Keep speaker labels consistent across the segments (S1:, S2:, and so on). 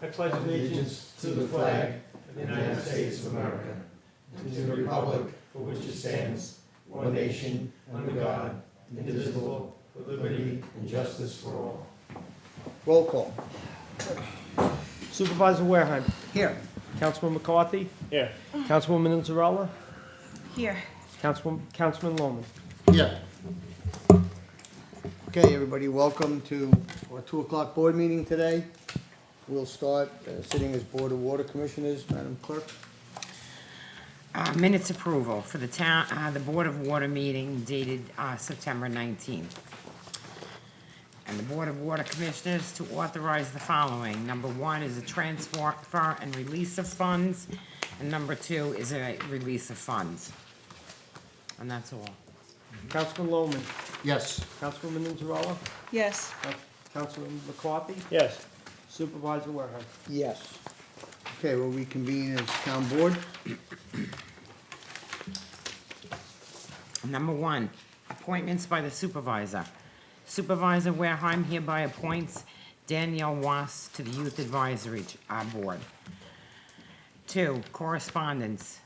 S1: I pledge allegiance to the flag of the United States of America and to the republic for which it stands, one nation, under God, indivisible, with liberty and justice for all.
S2: Roll call.
S3: Supervisor Wareheim.
S2: Here.
S3: Councilman McCarthy.
S1: Here.
S3: Councilwoman Inzarella.
S4: Here.
S3: Councilman Loman.
S2: Yeah. Okay, everybody, welcome to our 2 o'clock board meeting today. We'll start sitting as Board of Water Commissioners. Madam Clerk?
S4: Minutes approval for the town, the Board of Water meeting dated September 19th. And the Board of Water Commissioners to authorize the following. Number 1 is a transfer and release of funds, and number 2 is a release of funds. And that's all.
S3: Councilman Loman.
S2: Yes.
S3: Councilwoman Inzarella.
S5: Yes.
S3: Councilman McCarthy.
S1: Yes.
S3: Supervisor Wareheim.
S2: Yes. Okay, we'll reconvene as town board.
S4: Number 1, appointments by the supervisor. Supervisor Wareheim hereby appoints Danielle Wass to the Youth Advisory Board. 2, correspondence.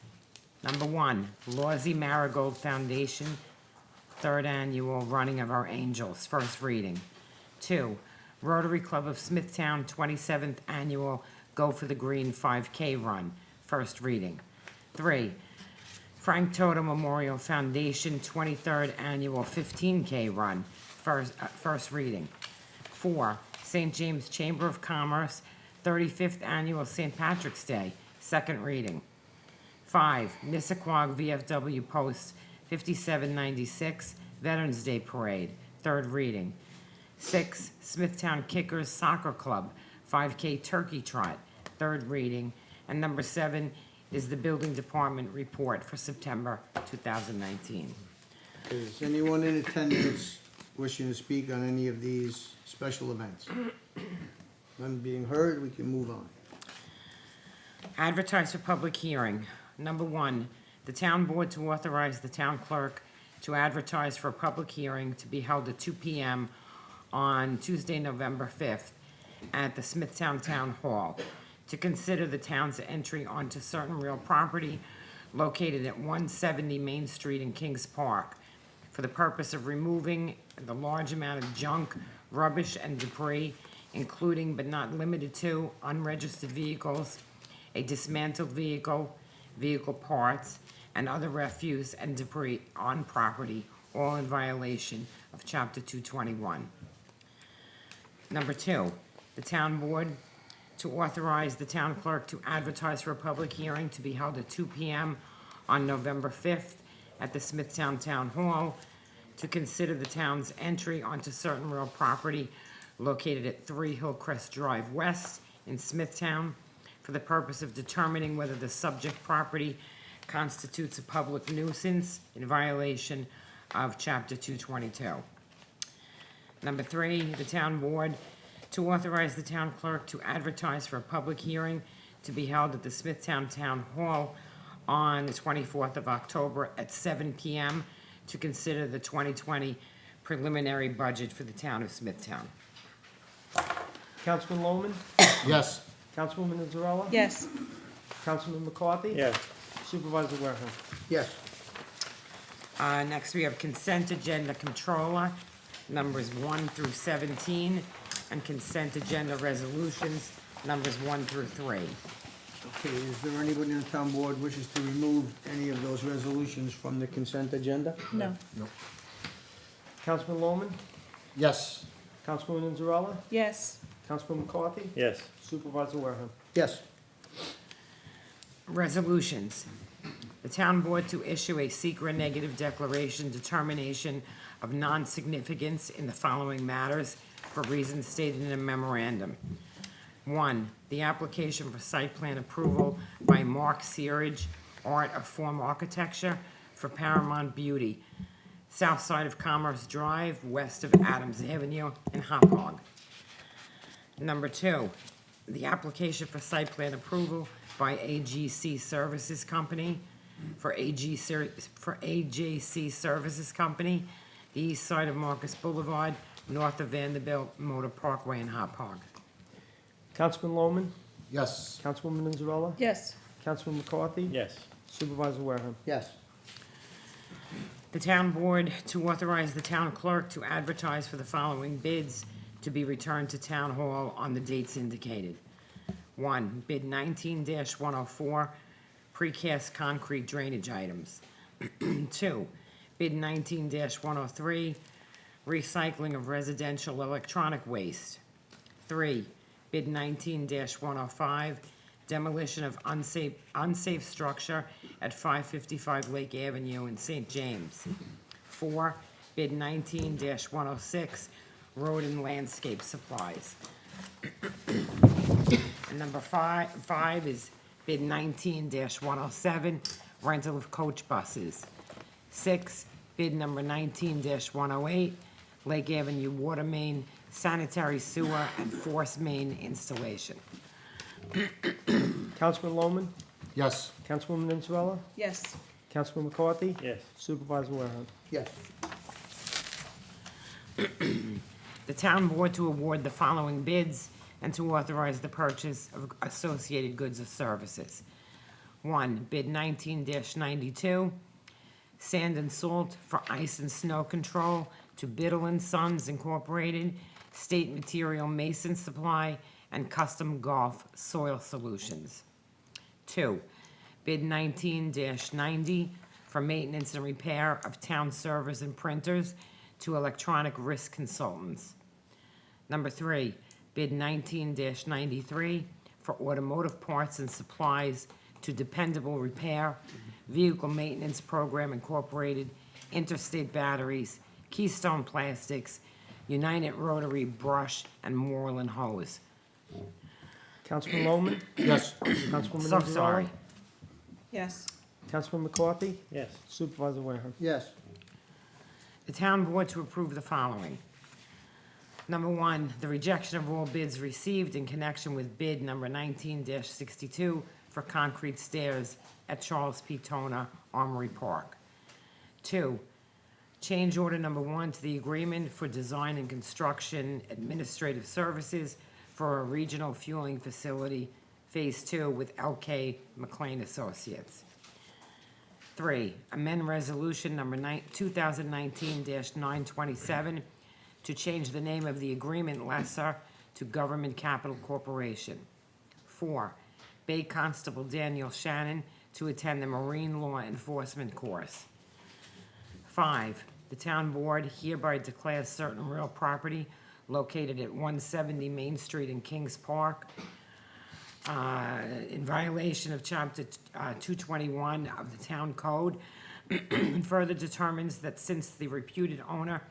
S4: Number 1, Lawsy Marigold Foundation, 3rd Annual Running of Our Angels, first reading. 2, Rotary Club of Smithtown, 27th Annual Go for the Green 5K Run, first reading. 3, Frank Toto Memorial Foundation, 23rd Annual 15K Run, first reading. 4, St. James Chamber of Commerce, 35th Annual St. Patrick's Day, second reading. 5, Nissaquag VFW Post 5796, Veterans Day Parade, third reading. 6, Smithtown Kickers Soccer Club, 5K Turkey Trot, third reading. And number 7 is the Building Department report for September 2019.
S2: Is anyone in attendance wishing to speak on any of these special events? None being heard, we can move on.
S4: Advertise for public hearing. Number 1, the town board to authorize the town clerk to advertise for a public hearing to be held at 2 p.m. on Tuesday, November 5th at the Smithtown Town Hall to consider the town's entry onto certain real property located at 170 Main Street in Kings Park for the purpose of removing the large amount of junk, rubbish, and debris, including but not limited to unregistered vehicles, a dismantled vehicle, vehicle parts, and other refuse and debris on property, all in violation of Chapter 221. Number 2, the town board to authorize the town clerk to advertise for a public hearing to be held at 2 p.m. on November 5th at the Smithtown Town Hall to consider the town's entry onto certain real property located at 3 Hillcrest Drive West in Smithtown for the purpose of determining whether the subject property constitutes a public nuisance in violation of Chapter 222. Number 3, the town board to authorize the town clerk to advertise for a public hearing to be held at the Smithtown Town Hall on the 24th of October at 7 p.m. to consider the 2020 preliminary budget for the town of Smithtown.
S3: Councilman Loman.
S2: Yes.
S3: Councilwoman Inzarella.
S5: Yes.
S3: Councilman McCarthy.
S1: Yes.
S3: Supervisor Wareheim.
S2: Yes.
S4: Next, we have consent agenda controller, numbers 1 through 17, and consent agenda resolutions, numbers 1 through 3.
S2: Okay, is there anybody in the town board wishes to remove any of those resolutions from the consent agenda?
S5: No.
S3: Councilman Loman.
S2: Yes.
S3: Councilwoman Inzarella.
S5: Yes.
S3: Councilman McCarthy.
S1: Yes.
S3: Supervisor Wareheim.
S2: Yes.
S4: Resolutions. The town board to issue a secret negative declaration determination of non-significance in the following matters for reasons stated in a memorandum. 1, the application for site plan approval by Mark Searage, Art of Form Architecture for Paramount Beauty, south side of Commerce Drive, west of Adams Avenue in Hauppauge. Number 2, the application for site plan approval by AGC Services Company for AJC Services Company, the east side of Marcus Boulevard, north of Vanderbilt Motor Parkway in Hauppauge.
S3: Councilman Loman.
S2: Yes.
S3: Councilwoman Anzarella?
S5: yes,
S3: Councilman McCarthy?
S6: Yes.
S3: Supervisor Wareham?
S2: Yes.
S4: The town board to authorize the town clerk to advertise for the following bids to be returned to town hall on the dates indicated. 1, bid 19-104, precast concrete drainage items. 2, bid 19-103, recycling of residential electronic waste. 3, bid 19-105, demolition of unsafe structure at 555 Lake Avenue in St. James. 4, bid 19-106, road and landscape supplies. And number five is bid 19-107, rental of coach buses. 6, bid number 19-108, Lake Avenue water main, sanitary sewer, and force main installation.
S3: Councilman Loman?
S2: Yes.
S3: Councilwoman Anzarella?
S5: yes,
S3: Councilman McCarthy?
S6: Yes.
S3: Supervisor Wareham?
S2: Yes.
S4: The town board to award the following bids and to authorize the purchase of associated goods or services. 1, bid 19-92, sand and salt for ice and snow control to Biddle and Sons Incorporated, State Material Mason Supply, and Custom Golf Soil Solutions. 2, bid 19-90 for maintenance and repair of town servers and printers to Electronic Risk Consultants. Number 3, bid 19-93 for automotive parts and supplies to Dependable Repair, Vehicle Maintenance Program Incorporated, Interstate Batteries, Keystone Plastics, United Rotary Brush, and Moreland Hose.
S3: Councilman Loman?
S2: Yes.
S3: Councilwoman
S4: So
S3: Anzarella?
S4: sorry.
S5: yes,
S3: Councilman McCarthy?
S6: Yes.
S3: Supervisor Wareham?
S2: Yes.
S4: The town board to approve the following. Number 1, the rejection of all bids received in connection with bid number 19-62 for concrete stairs at Charles P. Tona Armory Park. 2, change order number 1 to the agreement for design and construction administrative services for a regional fueling facility, Phase 2, with LK McLean Associates. 3, amend resolution number 2019-927 to change the name of the agreement lessor to Government Capital Corporation. 4, Bay Constable Daniel Shannon to attend the Marine Law Enforcement course. 5, the town board hereby declares certain real property located at 170 Main Street in Kings Park in violation of Chapter 221 of the Town Code, and further determines that since the reputed owner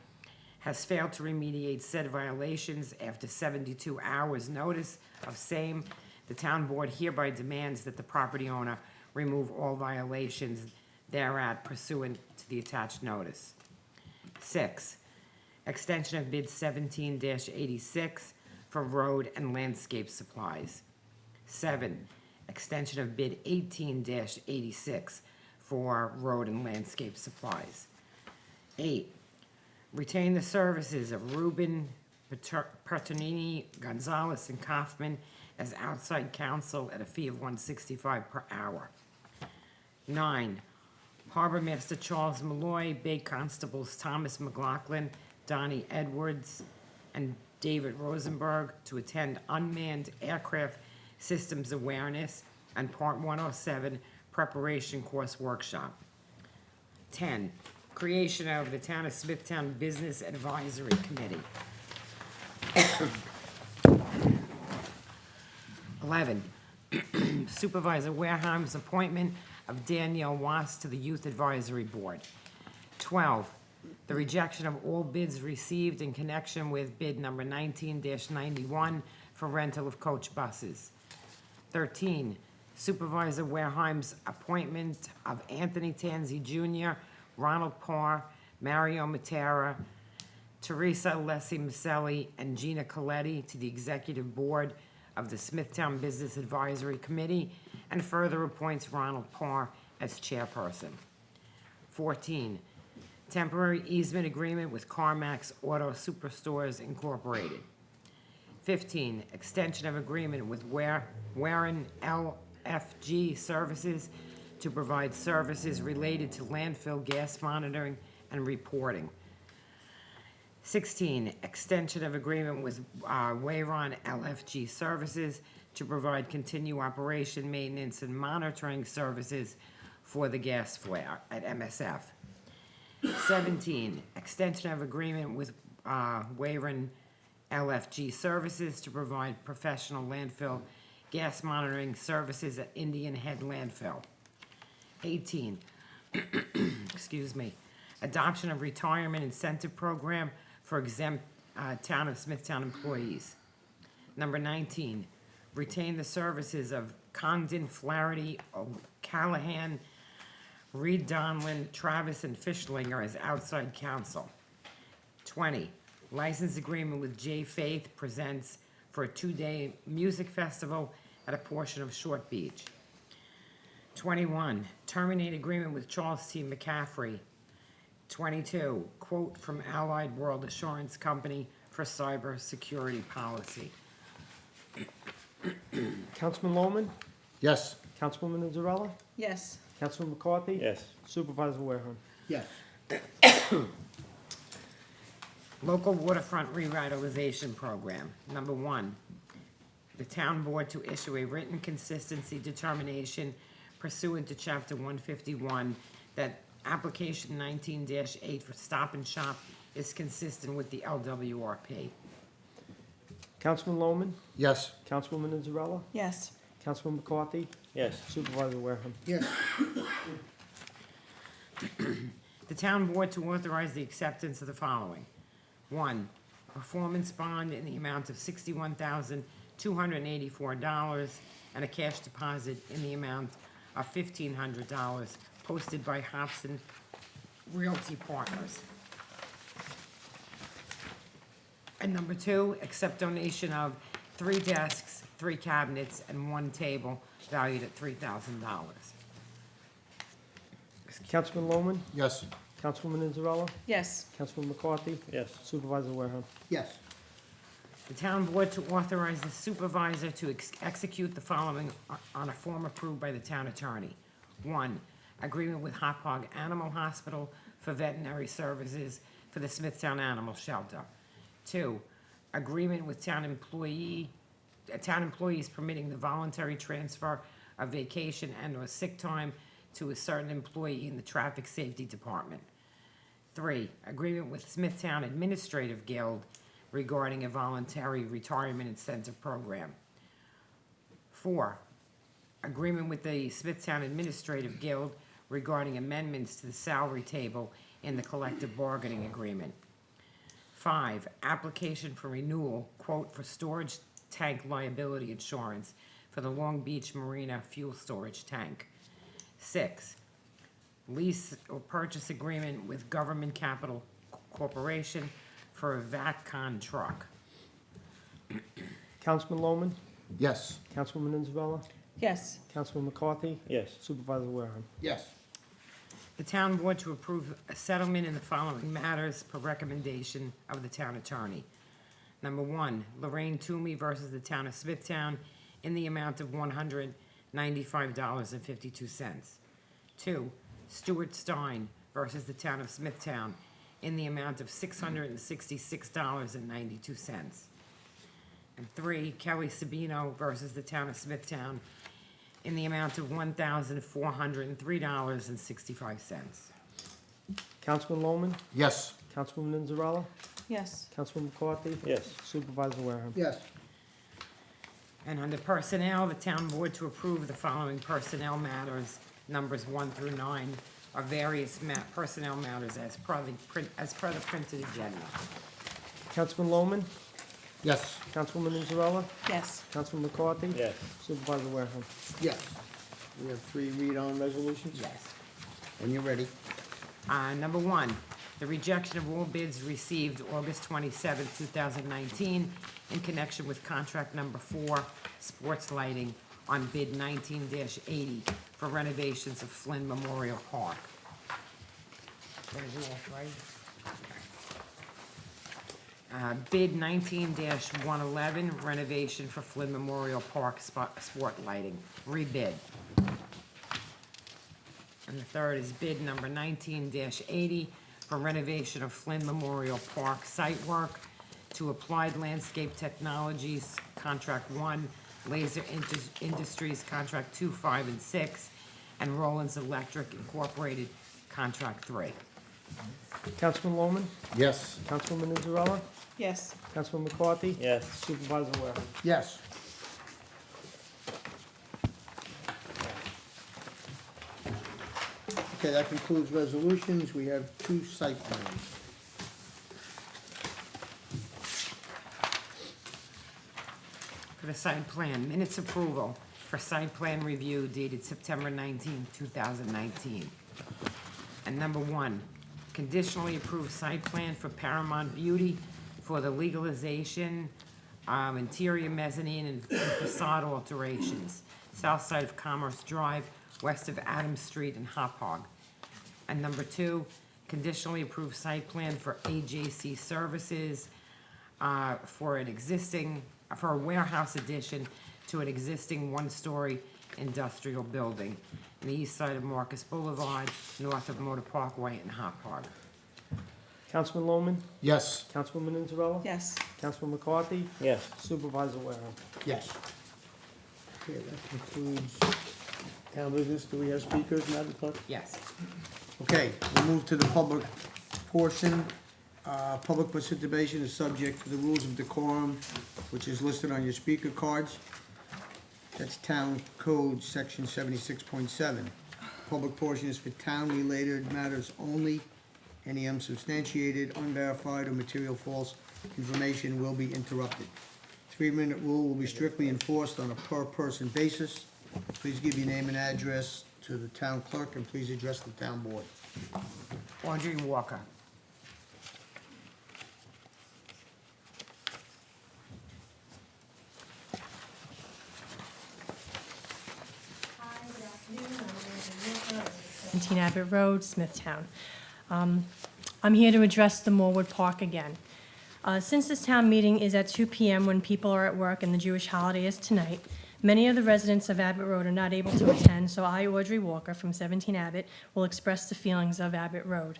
S4: has failed to remediate said violations after 72 hours' notice of same, the town board hereby demands that the property owner remove all violations thereat pursuant to the attached notice. 6, extension of bid 17-86 for road and landscape supplies. 7, extension of bid 18-86 for road and landscape supplies. 8, retain the services of Ruben Pertonini, Gonzalez, and Kaufman as outside counsel at a fee of $165 per hour. 9, Harbor Master Charles Malloy, Bay Constables Thomas McLaughlin, Donnie Edwards, and David Rosenberg to attend Unmanned Aircraft Systems Awareness and Part 107 Preparation Course Workshop. 10, creation of the Town of Smithtown Business Advisory Committee. 11, Supervisor Wareham's appointment of Danielle Wass to the Youth Advisory Board. 12, the rejection of all bids received in connection with bid number 19-91 for rental of coach buses. 13, Supervisor Wareham's appointment of Anthony Tanzi Jr., Ronald Parr, Mario Matera, Teresa Alessi Maselli, and Gina Coletti to the Executive Board of the Smithtown Business Advisory Committee, and further appoints Ronald Parr as chairperson. 14, temporary easement agreement with CarMax Auto Superstores Incorporated. 15, extension of agreement with Warren LFG Services to provide services related to landfill gas monitoring and reporting. 16, extension of agreement with Wayron LFG Services to provide continued operation, maintenance, and monitoring services for the gas flare at MSF. 17, extension of agreement with Wayron LFG Services to provide professional landfill gas monitoring services at Indian Head Landfill. 18, excuse me, adoption of retirement incentive program for exempt Town of Smithtown employees. Number 19, retain the services of Condon, Flaherty, O'Callahan, Reed Donlin, Travis, and Fishlinger as outside counsel. 20, license agreement with J Faith Presents for a 2-day music festival at a portion of Short Beach. 21, terminate agreement with Charles T. McCaffrey. 22, quote from Allied World Assurance Company for cyber security policy.
S3: Councilman Lohman,
S2: Yes.
S3: Councilwoman Zarella,
S5: yes,
S3: Councilman McCarthy.
S6: Yes.
S3: Supervisor Wareham.
S2: Yes.
S4: Local waterfront revitalization program. Number 1, the town board to issue a written consistency determination pursuant to chapter 151 that application 19-8 for Stop and Shop is consistent with the LWRP.
S3: Councilman Lohman,
S2: Yes.
S3: Councilwoman Zarella,
S5: yes,
S3: Councilman McCarthy,
S6: Yes.
S3: Supervisor Wareham.
S2: Yes.
S4: The town board to authorize the acceptance of the following. 1, performance bond in the amount of $61,284 and a cash deposit in the amount of $1,500 posted by Hobson Realty Partners. And number 2, accept donation of 3 desks, 3 cabinets, and 1 table valued at $3,000.
S3: Councilman Lohman,
S2: Yes.
S3: Councilwoman Zarella,
S5: yes,
S3: Councilman McCarthy,
S6: Yes.
S3: Supervisor Wareham.
S2: Yes.
S4: The town board to authorize the supervisor to execute the following on a form approved by the town attorney. 1, agreement with Hop Hog Animal Hospital for veterinary services for the Smithtown Animal Shelter. 2, agreement with town employees permitting the voluntary transfer of vacation and/or sick time to a certain employee in the Traffic Safety Department. 3, agreement with Smithtown Administrative Guild regarding a voluntary retirement incentive program. 4, agreement with the Smithtown Administrative Guild regarding amendments to the salary table in the collective bargaining agreement. 5, application for renewal, quote, for storage tank liability insurance for the Long Beach Marina fuel storage tank. 6, lease or purchase agreement with Government Capital Corporation for a VACCON truck.
S3: Councilman Lohman,
S2: Yes.
S3: Councilwoman Zarella,
S5: yes,
S3: Councilman McCarthy,
S6: Yes.
S3: Supervisor Wareham.
S2: Yes.
S4: The town board to approve a settlement in the following matters per recommendation of the town attorney. Number 1, Lorraine Toomey versus the town of Smithtown in the amount of $195.52. 2, Stuart Stein versus the town of Smithtown in the amount of $666.92. And 3, Kelly Sabino versus the town of Smithtown in the amount of $1,403.65.
S3: Councilman Lohman,
S2: Yes.
S3: Councilwoman Zarella,
S5: yes,
S3: Councilman McCarthy,
S6: Yes.
S3: Supervisor Wareham.
S2: Yes.
S4: And under personnel, the town board to approve the following personnel matters, numbers 1 through 9, are various personnel matters as per the printed agenda.
S3: Councilman Lohman,
S2: Yes.
S3: Councilwoman Zarella,
S5: yes,
S3: Councilman McCarthy,
S6: Yes.
S3: Supervisor Wareham.
S2: Yes. We have 3 read-on resolutions?
S4: Yes.
S2: When you're ready.
S4: Number 1, the rejection of all bids received August 27, 2019, in connection with contract number 4, sports lighting, on bid 19-80 for renovations of Flynn Memorial Park. That is yours, right? Okay. Bid 19-111, renovation for Flynn Memorial Park sport lighting, rebid. And the third is bid number 19-80 for renovation of Flynn Memorial Park site work to Applied Landscape Technologies, Contract 1, Laser Industries, Contract 2, 5, and 6, and Rollins Electric Incorporated, Contract 3.
S3: Councilman Lohman,
S2: Yes.
S3: Councilwoman Nizzarella,
S5: Yes.
S3: Councilman McCarthy,
S6: Yes.
S3: Supervisor Wareham.
S2: Yes. Okay, that concludes resolutions. We have 2 site plans.
S4: For the site plan, minutes approval for site plan review dated September 19, 2019. And number 1, conditionally approved site plan for Paramount Beauty for the legalization, interior mezzanine and facade alterations, south side of Commerce Drive, west of Adams Street and Hop Hog. And number 2, conditionally approved site plan for AJC Services for a warehouse addition to an existing 1-story industrial building on the east side of Marcus Boulevard, north of Motor Parkway and Hop Hog.
S3: Councilman Lohman,
S2: Yes.
S3: Councilwoman Nizzarella,
S5: Yes.
S3: Councilman McCarthy,
S6: Yes.
S3: Supervisor Wareham.
S2: Yes. Okay, that concludes town business. Do we have speakers, Madam Clerk?
S4: Yes.
S2: Okay, we'll move to the public portion. Public participation is subject to the rules of decorum, which is listed on your speaker cards. That's Town Code, Section 76.7. Public portion is for town-related matters only. Any unsubstantiated, unverified, or material false information will be interrupted. 3-minute rule will be strictly enforced on a per-person basis. Please give your name and address to the town clerk, and please address the town board.
S4: Audrey Walker.
S7: Hi, good afternoon. I'm Audrey Walker, 17 Abbott Road, Smithtown. I'm here to address the Morwood Park again. Since this town meeting is at 2 p.m. when people are at work and the Jewish holiday is tonight, many of the residents of Abbott Road are not able to attend, so I, Audrey Walker, from 17 Abbott, will express the feelings of Abbott Road.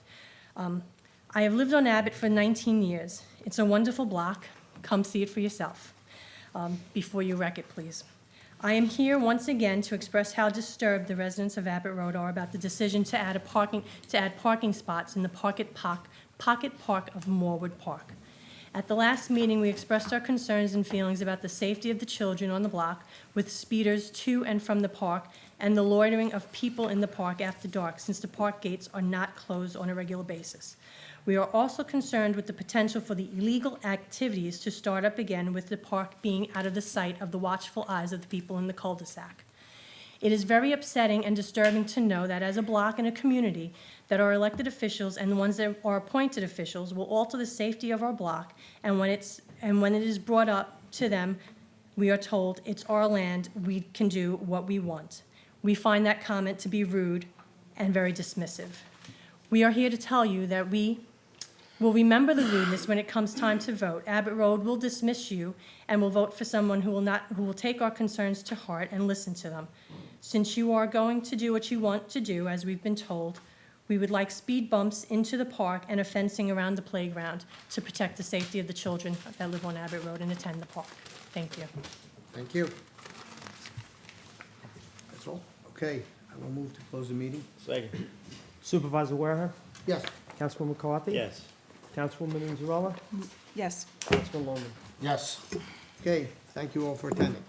S7: I have lived on Abbott for 19 years. It's a wonderful block. Come see it for yourself. Before you wreck it, please. I am here once again to express how disturbed the residents of Abbott Road are about the decision to add parking spots in the pocket park of Morwood Park. At the last meeting, we expressed our concerns and feelings about the safety of the children on the block with speeders to and from the park and the loitering of people in the park after dark, since the park gates are not closed on a regular basis. We are also concerned with the potential for the illegal activities to start up again, with the park being out of the sight of the watchful eyes of the people in the cul-de-sac. It is very upsetting and disturbing to know that as a block and a community, that our elected officials and the ones that are appointed officials will alter the safety of our block, and when it is brought up to them, we are told it's our land, we can do what we want. We find that comment to be rude and very dismissive. We are here to tell you that we will remember the rudeness when it comes time to vote. Abbott Road will dismiss you and will vote for someone who will take our concerns to heart and listen to them. Since you are going to do what you want to do, as we've been told, we would like speed bumps into the park and a fencing around the playground to protect the safety of the children that live on Abbott Road and attend the park. Thank you.
S2: Thank you. That's all? Okay, I will move to close the meeting.
S6: Second.
S3: Supervisor Wareham,
S2: Yes.
S3: Councilman McCarthy.
S6: Yes.
S3: Councilwoman Nizzarella,
S5: Yes.
S3: Councilman Lohman.
S2: Yes. Okay, thank you all for attending.